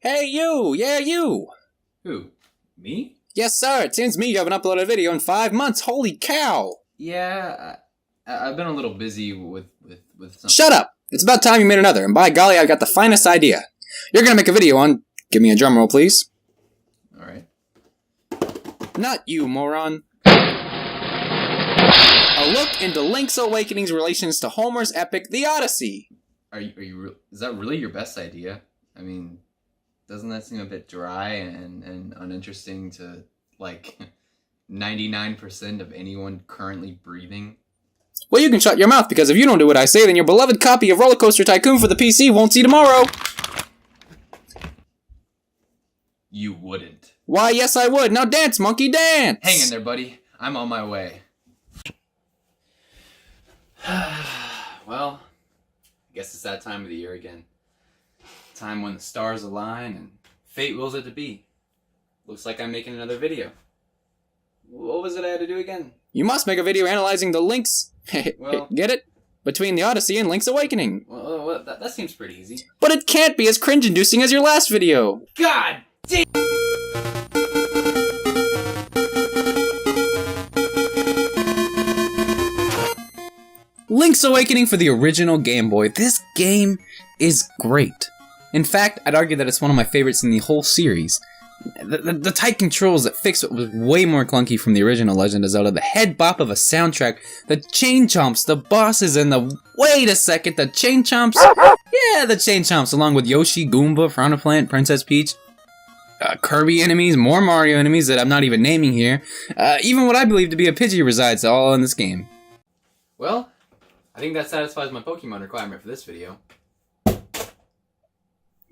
Hey, you! Yeah, you! Who? Me? Yes, sir. It seems me you haven't uploaded a video in 5 months. Holy cow! Yeah, I've been a little busy with something. Shut up! It's about time you made another, and by golly, I've got the finest idea. You're gonna make a video on... Give me a drum roll, please. Alright. Not you, moron. A look into Link's Awakening's relations to Homer's epic, The Odyssey. Is that really your best idea? I mean, doesn't that seem a bit dry and uninteresting to, like, 99% of anyone currently breathing? Well, you can shut your mouth, because if you don't do what I say, then your beloved copy of Roller Coaster Tycoon for the PC won't see tomorrow. You wouldn't. Why, yes I would. Now dance, monkey, dance! Hang in there, buddy. I'm on my way. Well, I guess it's that time of the year again. Time when the stars align and fate wills it to be. Looks like I'm making another video. What was it I had to do again? You must make a video analyzing the links... Well... Get it? Between the Odyssey and Link's Awakening. Well, that seems pretty easy. But it can't be as cringe-inducing as your last video. God damn! Link's Awakening for the original Game Boy. This game is great. In fact, I'd argue that it's one of my favorites in the whole series. The tight controls that fix what was way more clunky from the original Legend of Zelda, the head bop of a soundtrack, the chain chomps, the bosses, and the... Wait a second, the chain chomps? Yeah, the chain chomps, along with Yoshi, Goomba, Fauna Plant, Princess Peach, Kirby enemies, more Mario enemies that I'm not even naming here, even what I believe to be a Pidgey resides all in this game. Well, I think that satisfies my Pokemon requirement for this video.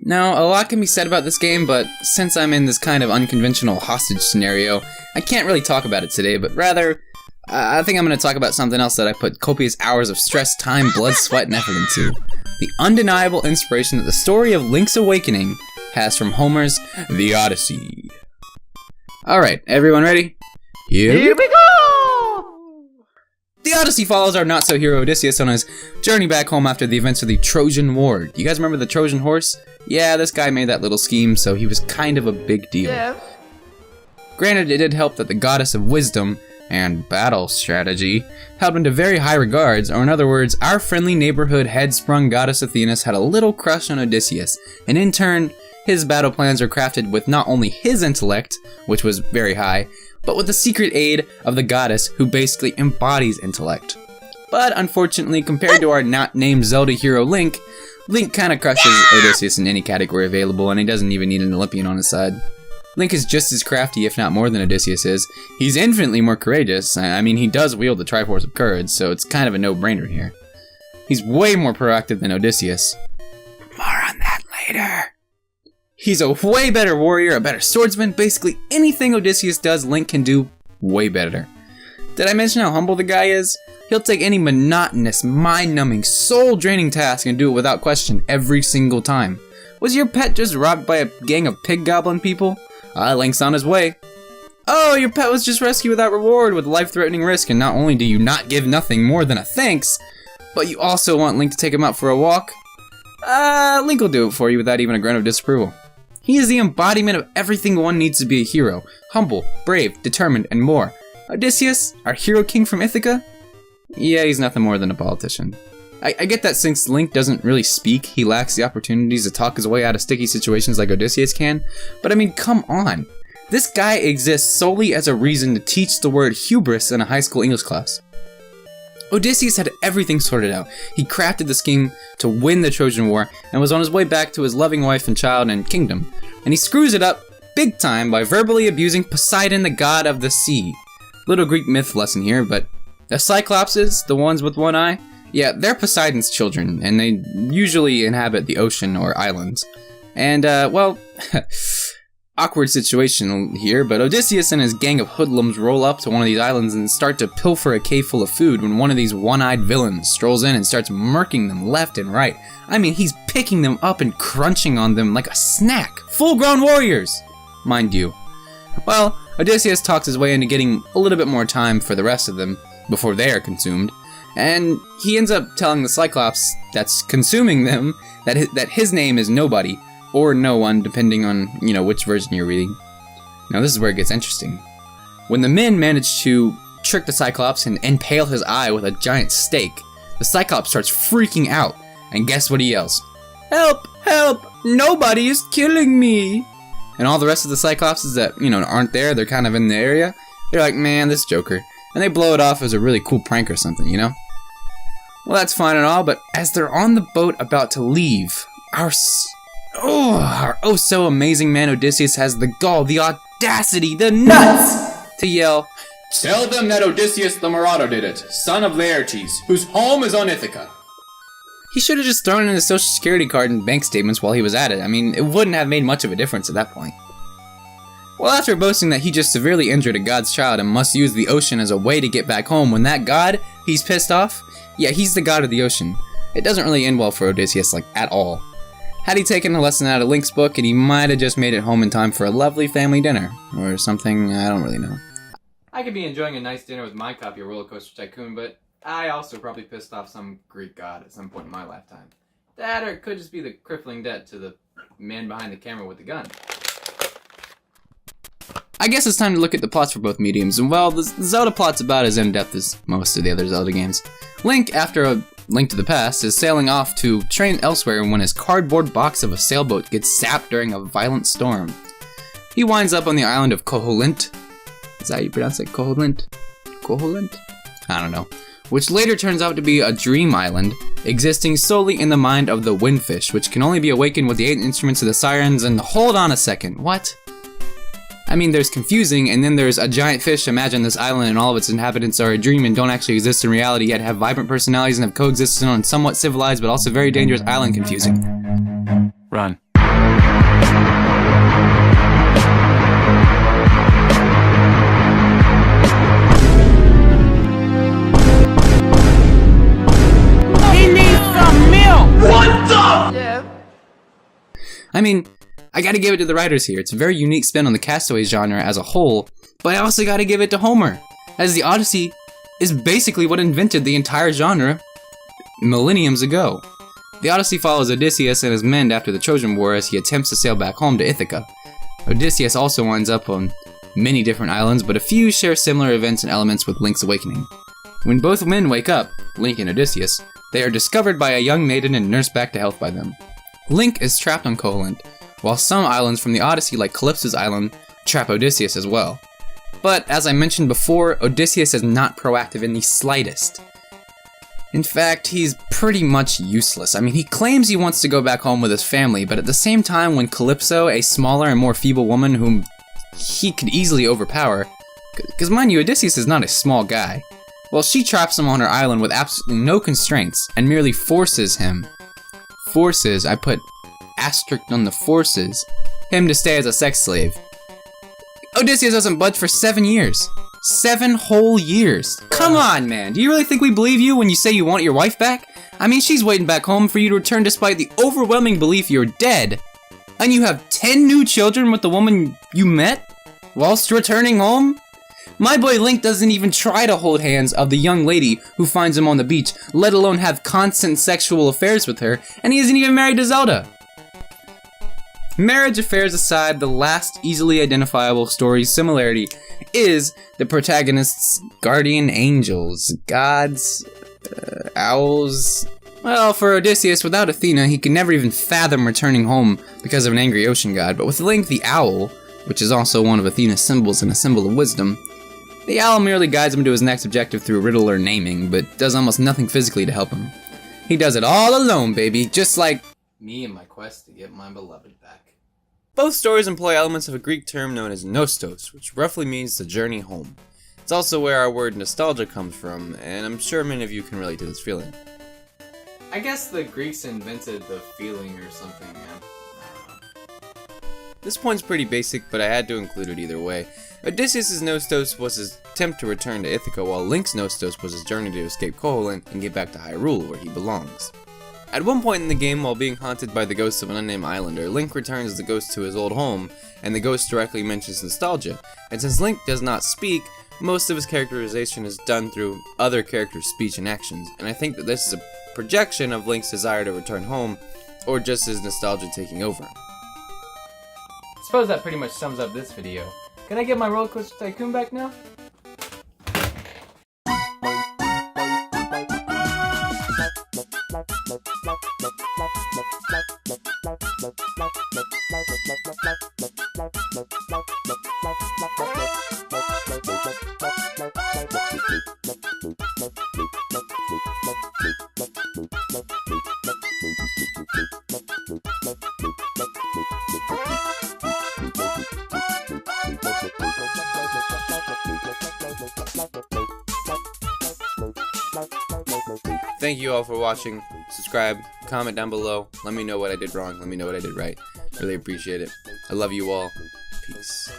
Now, a lot can be said about this game, but since I'm in this kind of unconventional hostage scenario, I can't really talk about it today, but rather, I think I'm going to talk about something else that I put copious hours of stress, time, blood, sweat, and effort into. The undeniable inspiration that the story of Link's Awakening has from Homer's The Odyssey. Alright, everyone ready? Here we go! The Odyssey follows our not-so-hero Odysseus on his journey back home after the events of the Trojan War. Do you guys remember the Trojan horse? Yeah, this guy made that little scheme, so he was kind of a big deal. Yeah. Granted, it did help that the goddess of wisdom and battle strategy held him to very high regards, or in other words, our friendly neighborhood head-sprung goddess Athena had a little crush on Odysseus, and in turn, his battle plans were crafted with not only his intellect, which was very high, but with the secret aid of the goddess who basically embodies intellect. But unfortunately, compared to our not-named Zelda hero Link, Link kinda crushes Odysseus in any category available, and he doesn't even need an Olympian on his side. Link is just as crafty, if not more than Odysseus is. He's infinitely more courageous. I mean, he does wield the Triforce of Courage, so it's kind of a no-brainer here. He's way more proactive than Odysseus. More on that later. He's a way better warrior, a better swordsman. Basically, anything Odysseus does, Link can do way better. Did I mention how humble the guy is? He'll take any monotonous, mind-numbing, soul-draining task and do it without question every single time. Was your pet just robbed by a gang of pig goblin people? Link's on his way. Oh, your pet was just rescued without reward with life-threatening risk, and not only do you not give nothing more than a thanks, but you also want Link to take him out for a walk? Link will do it for you without even a grunt of disapproval. He is the embodiment of everything one needs to be a hero. Humble, brave, determined, and more. Odysseus, our hero king from Ithaca? Yeah, he's nothing more than a politician. I get that since Link doesn't really speak, he lacks the opportunities to talk his way out of sticky situations like Odysseus can. But I mean, come on. This guy exists solely as a reason to teach the word hubris in a high school English class. Odysseus had everything sorted out. He crafted the scheme to win the Trojan War and was on his way back to his loving wife and child and kingdom. And he screws it up big time by verbally abusing Poseidon, the god of the sea. Little Greek myth lesson here, but the Cyclopses, the ones with one eye, yeah, they're Poseidon's children, and they usually inhabit the ocean or islands. And, well, awkward situation here, but Odysseus and his gang of hoodlums roll up to one of these islands and start to pilfer a cave full of food when one of these one-eyed villains strolls in and starts murking them left and right. I mean, he's picking them up and crunching on them like a snack. Full-grown warriors, mind you. Well, Odysseus talks his way into getting a little bit more time for the rest of them before they are consumed, and he ends up telling the Cyclops that's consuming them that his name is Nobody, or no one, depending on, which version you're reading. Now this is where it gets interesting. When the men manage to trick the Cyclops and impale his eye with a giant stake, the Cyclops starts freaking out, and guess what he yells? "Help! Help! Nobody is killing me!" And all the rest of the Cyclopses that, aren't there, they're kind of in the area, they're like, "Man, this Joker." And they blow it off as a really cool prank or something, Well, that's fine and all, but as they're on the boat about to leave, our oh so amazing man Odysseus has the gall, the audacity, the nuts to yell, Tell them that Odysseus the Marauder did it, son of Laertes, whose home is on Ithaca. He should have just thrown in his social security card and bank statements while he was at it. I mean, it wouldn't have made much of a difference at that point. Well, after boasting that he just severely injured a god's child and must use the ocean as a way to get back home, when that god, he's pissed off, yeah, he's the god of the ocean. It doesn't really end well for Odysseus, at all. Had he taken a lesson out of Link's book, and he might have just made it home in time for a lovely family dinner, or something, I don't really know. I could be enjoying a nice dinner with my copy of Roller Coaster Tycoon, but I also probably pissed off some Greek god at some point in my lifetime. That, or it could just be the crippling debt to the man behind the camera with the gun. I guess it's time to look at the plots for both mediums, and well, the Zelda plot's about as in-depth as most of the other Zelda games. Link, after a Link to the Past, is sailing off to train elsewhere when his cardboard box of a sailboat gets sapped during a violent storm. He winds up on the island of Koholint. Is that how you pronounce it? Koholint? Koholint? I don't know. Which later turns out to be a dream island, existing solely in the mind of the windfish, which can only be awakened with the 8 instruments of the sirens, and hold on a second, what? I mean, there's confusing, and then there's a giant fish. Imagine this island and all of its inhabitants are a dream and don't actually exist in reality, yet have vibrant personalities and have coexisted on somewhat civilized but also very dangerous island. Confusing. Run. I mean, I gotta give it to the writers here. It's a very unique spin on the Castaway genre as a whole, but I also gotta give it to Homer, as the Odyssey is basically what invented the entire genre millenniums ago. The Odyssey follows Odysseus and his men after the Trojan War as he attempts to sail back home to Ithaca. Odysseus also winds up on many different islands, but a few share similar events and elements with Link's awakening. When both men wake up, Link and Odysseus, they are discovered by a young maiden and nursed back to health by them. Link is trapped on Koholint, while some islands from the Odyssey, like Calypso's Island, trap Odysseus as well. But, as I mentioned before, Odysseus is not proactive in the slightest. In fact, he's pretty much useless. I mean, he claims he wants to go back home with his family, but at the same time, when Calypso, a smaller and more feeble woman whom he could easily overpower, because mind you, Odysseus is not a small guy, well, she traps him on her island with absolutely no constraints, and merely forces him, I put asterisk on the forces, him to stay as a sex slave. Odysseus doesn't budge for 7 years. 7 whole years. Come on, man. Do you really think we believe you when you say you want your wife back? I mean, she's waiting back home for you to return despite the overwhelming belief you're dead. And you have 10 new children with the woman you met whilst returning home? My boy Link doesn't even try to hold hands of the young lady who finds him on the beach, let alone have constant sexual affairs with her, and he isn't even married to Zelda. Marriage affairs aside, the last easily identifiable story similarity is the protagonist's guardian angels, gods, owls. Well, for Odysseus, without Athena, he could never even fathom returning home because of an angry ocean god, but with Link the owl, which is also one of Athena's symbols and a symbol of wisdom, the owl merely guides him to his next objective through riddle or naming, but does almost nothing physically to help him. He does it all alone, baby, just like me and my quest to get my beloved back. Both stories employ elements of a Greek term known as nostos, which roughly means the journey home. It's also where our word nostalgia comes from, and I'm sure many of you can relate to this feeling. I guess the Greeks invented the feeling or something, man. This point's pretty basic, but I had to include it either way. Odysseus' nostos was his attempt to return to Ithaca, while Link's nostos was his journey to escape Koholint and get back to Hyrule, where he belongs. At one point in the game, while being haunted by the ghost of an unnamed islander, Link returns the ghost to his old home, and the ghost directly mentions nostalgia. And since Link does not speak, most of his characterization is done through other characters' speech and actions, and I think that this is a projection of Link's desire to return home, or just his nostalgia taking over. suppose that pretty much sums up this video. Can I get my Roller Coaster Tycoon back now? Thank you all for watching. Subscribe, comment down below. Let me know what I did wrong. Let me know what I did right. Really appreciate it. I love you all. Peace.